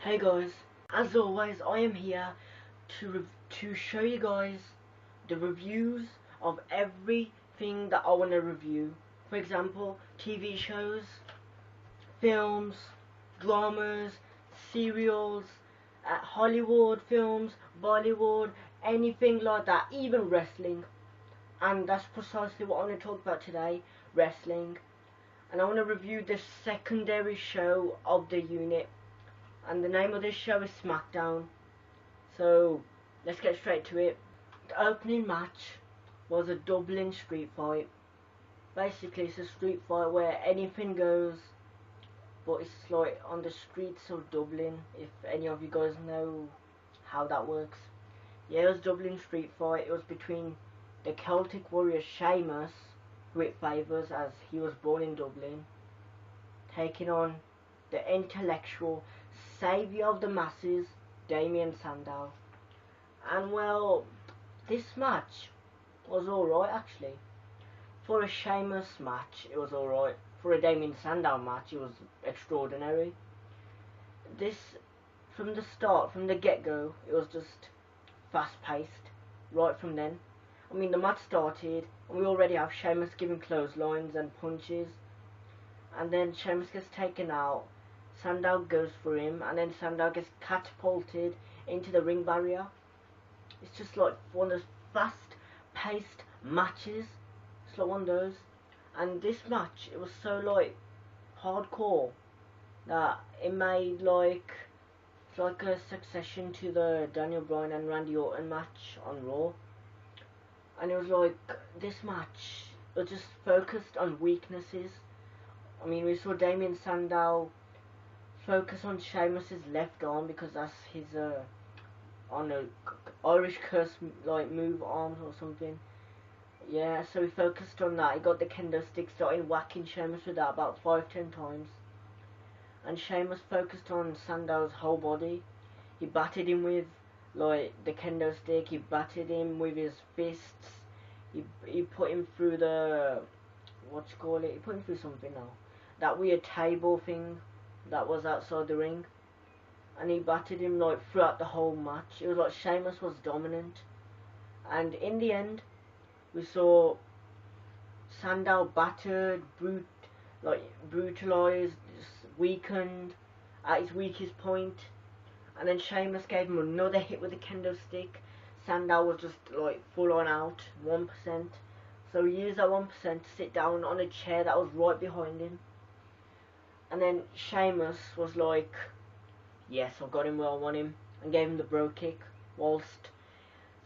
Hey guys, as always I am here to show you guys the reviews of everything that I want to review. For example, TV shows, films, dramas, serials, Hollywood films, Bollywood, anything like that, even wrestling. And that's precisely what I'm going to talk about today, wrestling. And I want to review the secondary show of the unit. And the name of this show is Smackdown. So let's get straight to it. The opening match was a Dublin street fight. Basically it's a street fight where anything goes, but it's like on the streets of Dublin, if any of you guys know how that works. Yeah, it was Dublin street fight. It was between the Celtic warrior Sheamus, who it favours as he was born in Dublin, taking on the intellectual saviour of the masses, Damien Sandow. And well, this match was alright actually. For a Sheamus match, it was alright. For a Damien Sandow match, it was extraordinary. This, from the start, from the get-go, it was just fast-paced, right from then. I mean, the match started, and we already have Sheamus giving clotheslines and punches, and then Sheamus gets taken out. Sandow goes for him, and then Sandow gets catapulted into the ring barrier. It's just like one of those fast-paced matches. It's like one of those. And this match, it was so like hardcore that it made like it's like a succession to the Daniel Bryan and Randy Orton match on Raw. And it was like this match, it was just focused on weaknesses. I mean, we saw Damien Sandow focus on Sheamus's left arm because that's his on a Irish curse like move arms or something. Yeah, so he focused on that. He got the kendo stick, started whacking Sheamus with that about 5-10 times. And Sheamus focused on Sandow's whole body. He battered him with like the kendo stick. He battered him with his fists. He put him through the what you call it? He put him through something now. That weird table thing that was outside the ring, and he battered him like throughout the whole match. It was like Sheamus was dominant, and in the end we saw Sandow battered, brutalized, weakened at his weakest point, and then Sheamus gave him another hit with a kendo stick. Sandow was just like full on out, 1%. So he used that 1% to sit down on a chair that was right behind him. And then Sheamus was like, yes, I've got him where I want him, and gave him the bro kick, whilst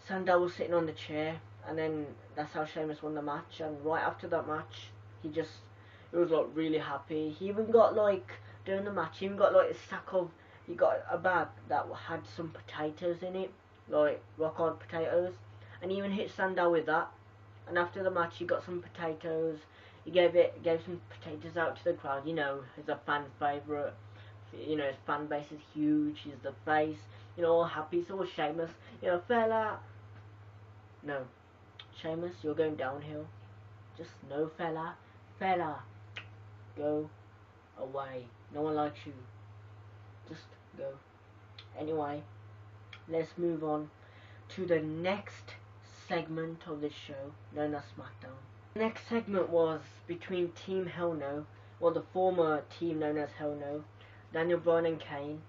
Sandow was sitting on the chair. And then that's how Sheamus won the match. And right after that match, he was like really happy. He even got like, during the match, he even got like he got a bag that had some potatoes in it, like rock hard potatoes, and he even hit Sandow with that. And after the match, he got some potatoes. He gave some potatoes out to the crowd. You know, he's a fan favourite. You know, his fan base is huge. He's the face. You know, all happy. So was Sheamus. You know, fella. No, Sheamus, you're going downhill. Just no, fella. Go away. No one likes you. Just go. Anyway, let's move on to the next segment of this show, known as Smackdown. The next segment was between Team Hell No, well, the former team known as Hell No, Daniel Bryan and Kane.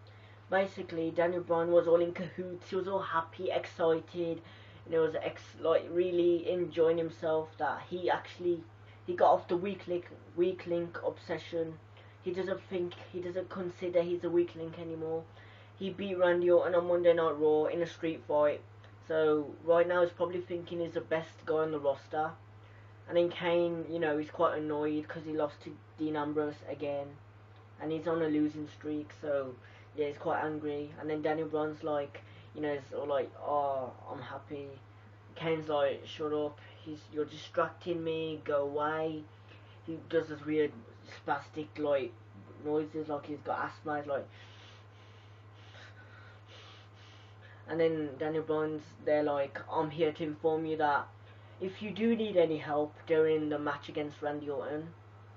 Basically, Daniel Bryan was all in cahoots. He was all happy, excited. And it was like really enjoying himself that he got off the weak link obsession. He doesn't consider he's a weak link anymore. He beat Randy Orton on Monday Night Raw in a street fight. So right now he's probably thinking he's the best guy on the roster. And then Kane, you know, he's quite annoyed because he lost to Dean Ambrose again, and he's on a losing streak. So yeah, he's quite angry. And then Daniel Bryan's like, you know, it's all like, oh, I'm happy. Kane's like, shut up. You're distracting me. Go away. He does this weird spastic like noises, like he's got asthma. He's like. And then Daniel Bryan's there like, I'm here to inform you that if you do need any help during the match against Randy Orton,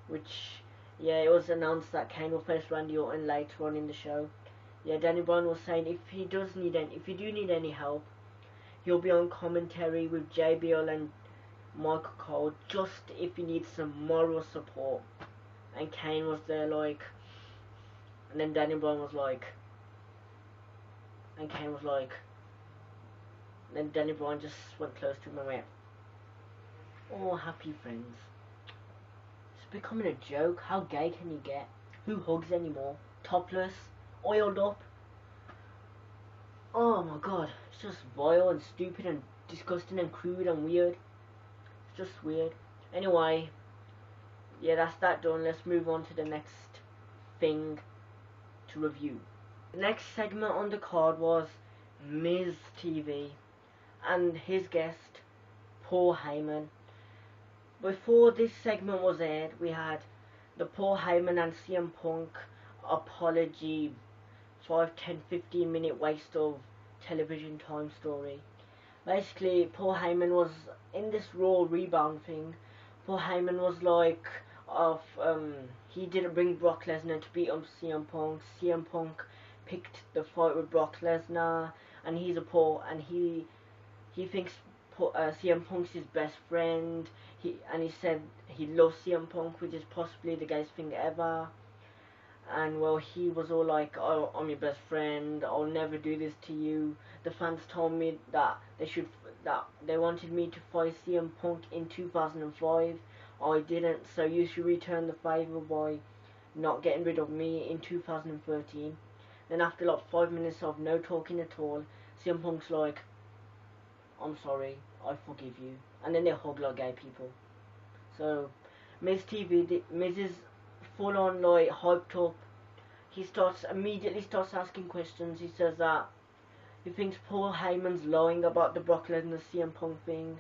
which, yeah, it was announced that Kane will face Randy Orton later on in the show. yeah, Danny Bryan was saying if you do need any help, he'll be on commentary with JBL and Michael Cole, just if you need some moral support. And Kane was there like, and then Danny Bryan was like, and Kane was like, and then Danny Bryan just went close to him and went, "Oh, happy friends." It's becoming a joke. How gay can you get? Who hugs anymore? Topless, oiled up. Oh my god, it's just vile and stupid and disgusting and crude and weird. It's just weird. Anyway, yeah, that's that done. Let's move on to the next thing to review. The next segment on the card was Miz TV and his guest, Paul Heyman. Before this segment was aired, we had the Paul Heyman and CM Punk apology 5, 10, 15 minute waste of television time story. Basically, Paul Heyman was in this Raw rebound thing. Paul Heyman was like, he didn't bring Brock Lesnar to beat up CM Punk. CM Punk picked the fight with Brock Lesnar, and he's a Paul, and he thinks CM Punk's his best friend. He said he loves CM Punk, which is possibly the gayest thing ever. And well, he was all like, "Oh, I'm your best friend. I'll never do this to you." The fans told me that they wanted me to fight CM Punk in 2005. I didn't, so you should return the favor by not getting rid of me in 2013. Then after like 5 minutes of no talking at all, CM Punk's like, "I'm sorry, I forgive you." And then they hug like gay people. So Miz TV, Miz is full on like hyped up. He immediately starts asking questions. He says that he thinks Paul Heyman's lying about the Brock Lesnar CM Punk thing,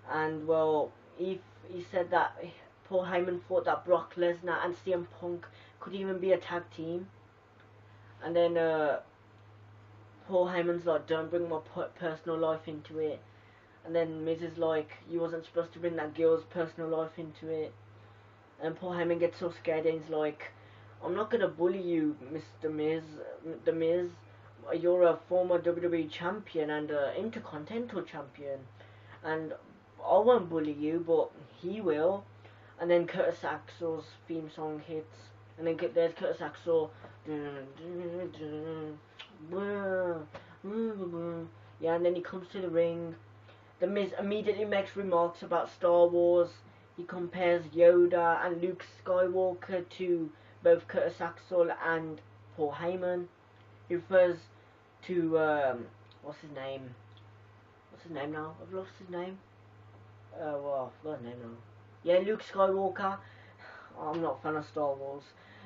and well, he said that Paul Heyman thought that Brock Lesnar and CM Punk could even be a tag team. And then Paul Heyman's like, "Don't bring my personal life into it." And then Miz is like, "You wasn't supposed to bring that girl's personal life into it." And Paul Heyman gets so scared and he's like, "I'm not gonna bully you, Mr. Miz. The Miz, you're a former WWE champion and Intercontinental champion, and I won't bully you, but he will." And then Curtis Axel's theme song hits, and then there's Curtis Axel. Yeah, and then he comes to the ring. The Miz immediately makes remarks about Star Wars. He compares Yoda and Luke Skywalker to both Curtis Axel and Paul Heyman. He refers to what's his name? What's his name now? I've lost his name. Well, I forgot his name now. Yeah, Luke Skywalker. I'm not a fan of Star Wars.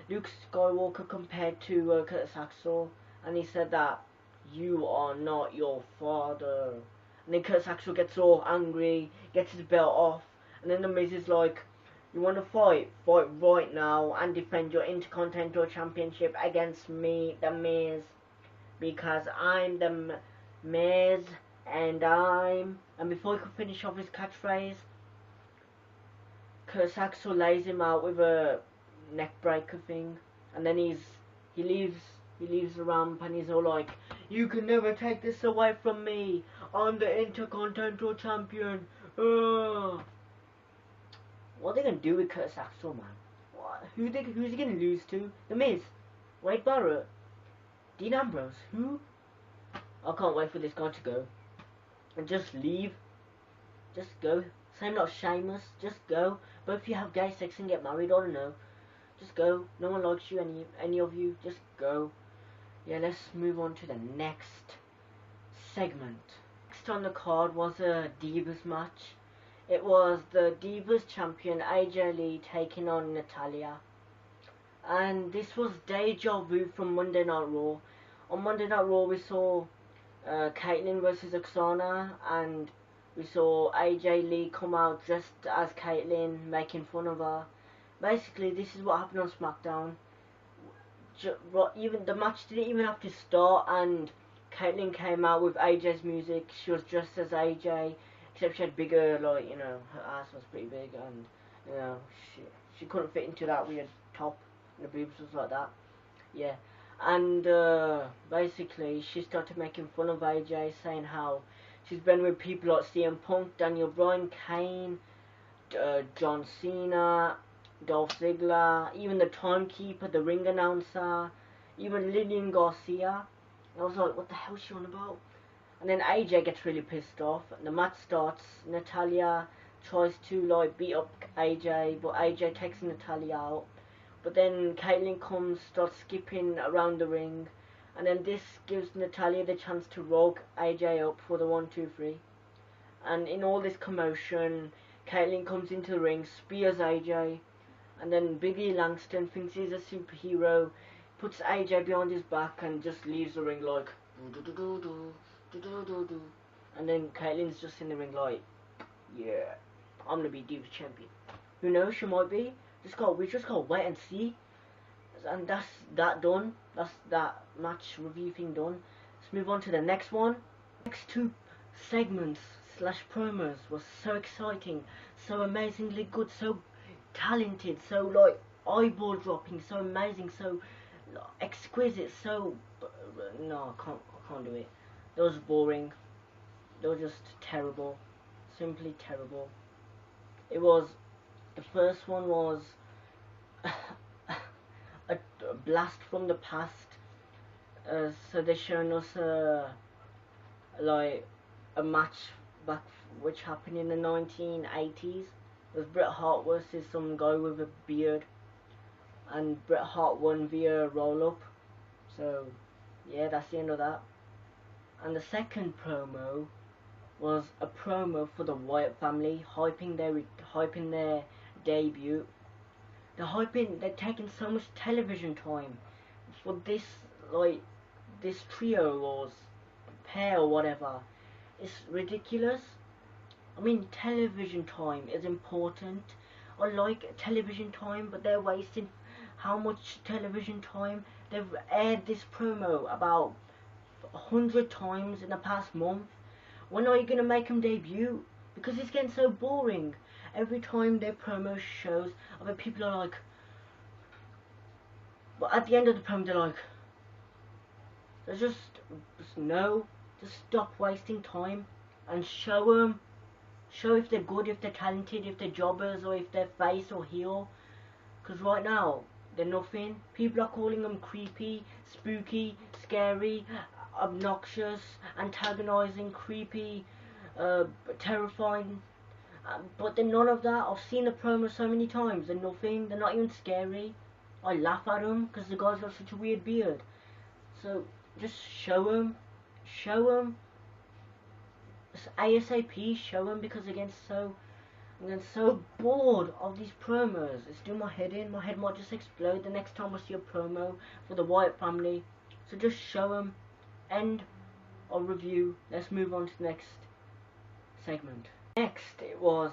Luke Skywalker compared to Curtis Axel, and he said that you are not your father. And then Curtis Axel gets all angry, gets his belt off, and then the Miz is like, "You want to fight? Fight right now and defend your Intercontinental Championship against me, the Miz, because I'm the Miz, and I'm..." And before he could finish off his catchphrase, Curtis Axel lays him out with a neck breaker thing, and then he leaves the ramp and he's all like, "You can never take this away from me. I'm the Intercontinental Champion." What are they gonna do with Curtis Axel, man? Who's he gonna lose to? The Miz, Wade Barrett, Dean Ambrose. Who? I can't wait for this guy to go and just leave. Just go. Same like Sheamus. Just go. Both of you have gay sex and get married. I don't know. Just go. No one likes you. Any of you. Just go. Yeah, let's move on to the next segment. Next on the card was a Divas match. It was the Divas champion AJ Lee taking on Natalia. And this was deja vu from Monday Night Raw. On Monday Night Raw we saw Caitlyn versus Oksana, and we saw AJ Lee come out dressed as Caitlyn, making fun of her. Basically, this is what happened on SmackDown. Even the match didn't even have to start, and Caitlyn came out with AJ's music. She was dressed as AJ, except she had bigger, like, you know, her ass was pretty big, and you know, she couldn't fit into that weird top. The boobs was like that. Yeah, And basically she started making fun of AJ, saying how she's been with people like CM Punk, Daniel Bryan, Kane, John Cena, Dolph Ziggler, even the timekeeper, the ring announcer, even Lillian Garcia. And I was like, what the hell is she on about? And then AJ gets really pissed off, and the match starts. Natalia tries to like beat up AJ, but AJ takes Natalia out. But then Caitlyn comes, starts skipping around the ring, and then this gives Natalia the chance to roll AJ up for the 1-2-3. And in all this commotion, Caitlyn comes into the ring, spears AJ, and then Biggie Langston thinks he's a superhero, puts AJ behind his back and just leaves the ring like and then Caitlyn's just in the ring like, yeah, I'm gonna be Divas Champion. Who knows, she might be. We just gotta wait and see. And that's that done. That's that match review thing done. Let's move on to the next one. Next two segments slash promos was so exciting, so amazingly good, so talented, so like eyeball dropping, so amazing, so exquisite, so no, I can't do it. That was boring. They were just terrible, simply terrible. It was, the first one was a blast from the past. So they're showing us like a match back which happened in the 1980s. It was Bret Hart versus some guy with a beard, and Bret Hart won via roll up. So yeah, that's the end of that. And the second promo was a promo for the Wyatt family, hyping their debut. They're taking so much television time for this, like, this trio or pair or whatever. It's ridiculous. I mean, television time is important. I like television time, but they're wasting how much television time? They've aired this promo about 100 times in the past month. When are you going to make them debut? Because it's getting so boring. Every time their promo shows, other people are like, but at the end of the promo they're like, there's just no, just stop wasting time and show them. Show if they're good, if they're talented, if they're jobbers, or if they're face or heel. Because right now, they're nothing. People are calling them creepy, spooky, scary, obnoxious, antagonizing, creepy, terrifying. But they're none of that. I've seen the promo so many times. They're nothing. They're not even scary. I laugh at them because the guy's got such a weird beard. So just show them. Show them. ASAP, show them, because I'm getting so bored of these promos. It's doing my head in. My head might just explode the next time I see a promo for the Wyatt family. So just show them. End of review. Let's move on to the next segment. Next, it was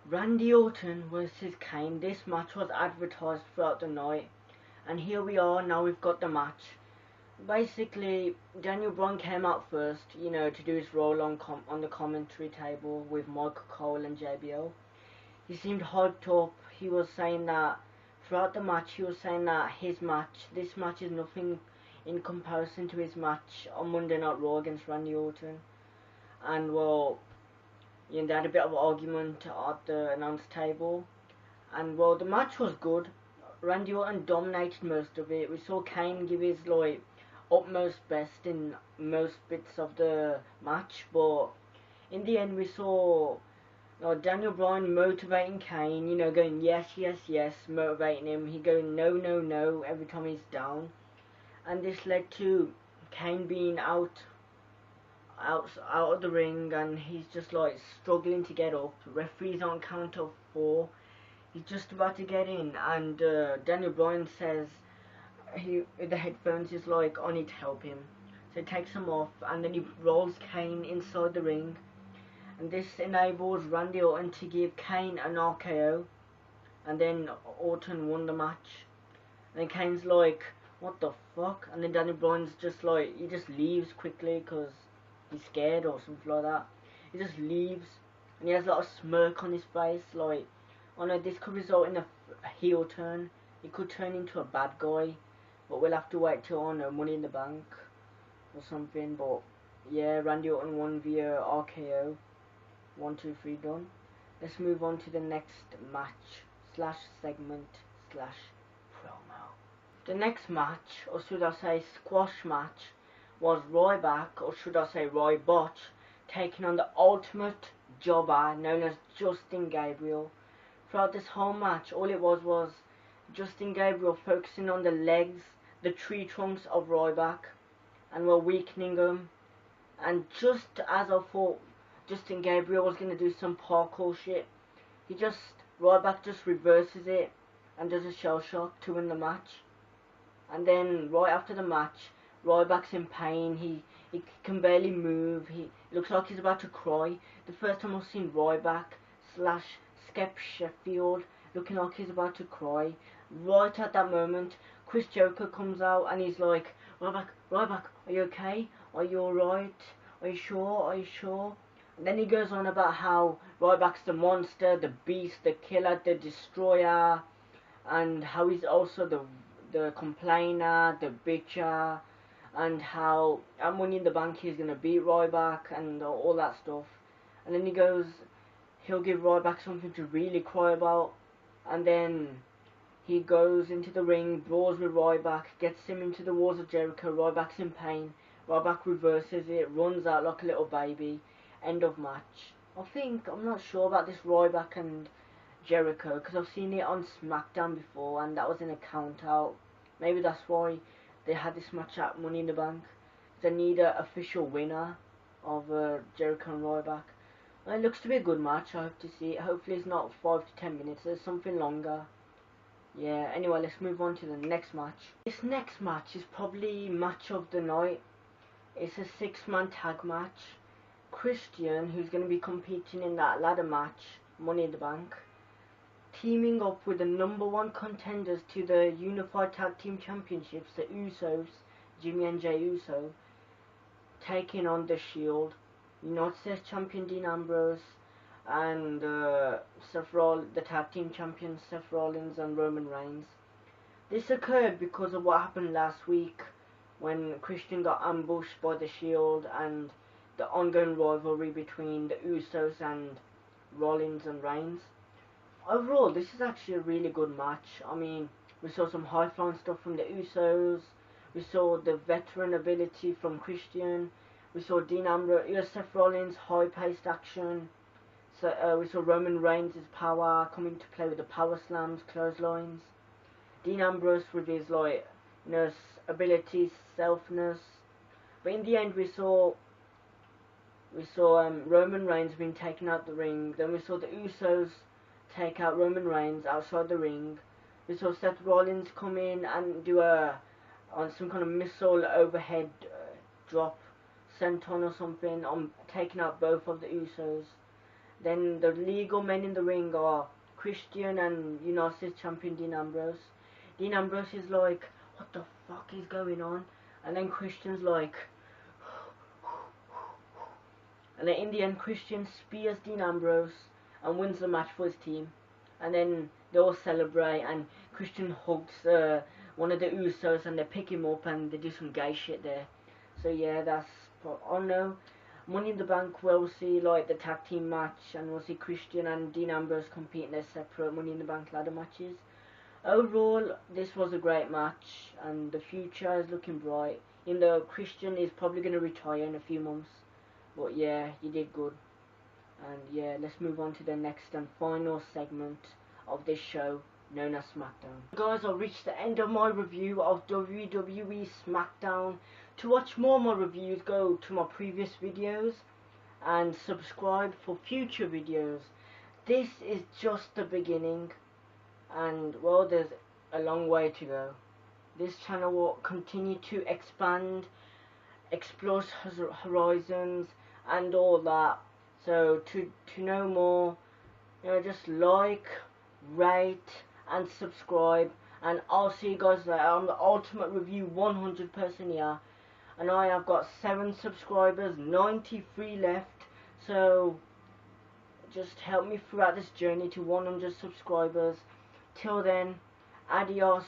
Randy Orton versus Kane. This match was advertised throughout the night, and here we are. Now we've got the match. Basically, Daniel Bryan came out first, you know, to do his role on the commentary table with Michael Cole and JBL. He seemed hyped up. He was saying that throughout the match, he was saying that this match is nothing in comparison to his match on Monday Night Raw against Randy Orton. And well, you know, they had a bit of an argument at the announce table. And well, the match was good. Randy Orton dominated most of it. We saw Kane give his like utmost best in most bits of the match, but in the end we saw Daniel Bryan motivating Kane, you know, going yes, yes, yes, motivating him. He going no, no, no every time he's down, and this led to Kane being out of the ring, and he's just like struggling to get up. Referee's on count of 4. He's just about to get in, and Daniel Bryan says, the headphones is like, I need to help him. So he takes them off, and then he rolls Kane inside the ring, and this enables Randy Orton to give Kane an RKO, and then Orton won the match. And then Kane's like, what the fuck? And then Daniel Bryan's just like, he just leaves quickly because he's scared or something like that. He just leaves, and he has like a smirk on his face, like, oh no, this could result in a heel turn. He could turn into a bad guy but we'll have to wait till, I don't know, Money in the Bank or something. But yeah, Randy Orton won via RKO. 1, 2, 3 done. Let's move on to the next match slash segment slash promo. The next match, or should I say squash match, was Ryback, or should I say Ryback, taking on the ultimate jobber known as Justin Gabriel. Throughout this whole match, all it was Justin Gabriel focusing on the legs, the tree trunks of Ryback, and were weakening him. And just as I thought Justin Gabriel was going to do some parkour shit, Ryback just reverses it and does a shell shock to win the match. And then right after the match, Ryback's in pain. He can barely move. He looks like he's about to cry. The first time I've seen Ryback slash Skep Sheffield looking like he's about to cry. Right at that moment, Chris Jericho comes out and he's like, Ryback, are you okay? Are you alright? Are you sure? Are you sure? And then he goes on about how Ryback's the monster, the beast, the killer, the destroyer, and how he's also the complainer, the bitcher, and how at Money in the Bank he's gonna beat Ryback and all that stuff. And then he goes, he'll give Ryback something to really cry about, and then he goes into the ring, brawls with Ryback, gets him into the walls of Jericho. Ryback's in pain. Ryback reverses it, runs out like a little baby. End of match. I'm not sure about this Ryback and Jericho, because I've seen it on Smackdown before and that was in a count out. Maybe that's why they had this match at Money in the Bank. They need an official winner of Jericho and Ryback. Well, it looks to be a good match. I hope to see it. Hopefully it's not 5 to 10 minutes. There's something longer. Yeah, anyway, let's move on to the next match. This next match is probably match of the night. It's a 6-man tag match. Christian, who's going to be competing in that ladder match, Money in the Bank, teaming up with the #1 contenders to the Unified Tag Team Championships, the Usos, Jimmy and Jey Uso, taking on the Shield, United States Champion Dean Ambrose, and the Tag Team Champions Seth Rollins and Roman Reigns. This occurred because of what happened last week when Christian got ambushed by the Shield and the ongoing rivalry between the Usos and Rollins and Reigns. Overall, this is actually a really good match. I mean, we saw some high-flying stuff from the Usos. We saw the veteran ability from Christian. We saw Dean Ambrose, Seth Rollins, high-paced action. So we saw Roman Reigns' power coming to play with the power slams, clotheslines. Dean Ambrose with his abilities, selfness. But in the end, we saw Roman Reigns being taken out the ring. Then we saw the Usos take out Roman Reigns outside the ring. We saw Seth Rollins come in and do on some kind of missile overhead drop senton or something, taking out both of the Usos. Then the legal men in the ring are Christian and United States Champion Dean Ambrose. Dean Ambrose is like, what the fuck is going on? And then Christian's like, and then in the end Christian spears Dean Ambrose and wins the match for his team. And then they all celebrate and Christian hugs one of the Usos and they pick him up and they do some gay shit there. So yeah, that's, oh no, Money in the Bank, we'll see like the tag team match and we'll see Christian and Dean Ambrose compete in their separate Money in the Bank ladder matches. Overall, this was a great match and the future is looking bright. Even though Christian is probably going to retire in a few months. But yeah, he did good. And yeah, let's move on to the next and final segment of this show, known as Smackdown. Guys, I've reached the end of my review of WWE Smackdown. To watch more of my reviews, go to my previous videos and subscribe for future videos. This is just the beginning, and well, there's a long way to go. This channel will continue to expand, explore horizons and all that. So to know more, just like, rate and subscribe, and I'll see you guys later. I'm the Ultimate Review 100 person here, and I have got 7 subscribers, 93 left. So just help me throughout this journey to 100 subscribers. Till then, adios.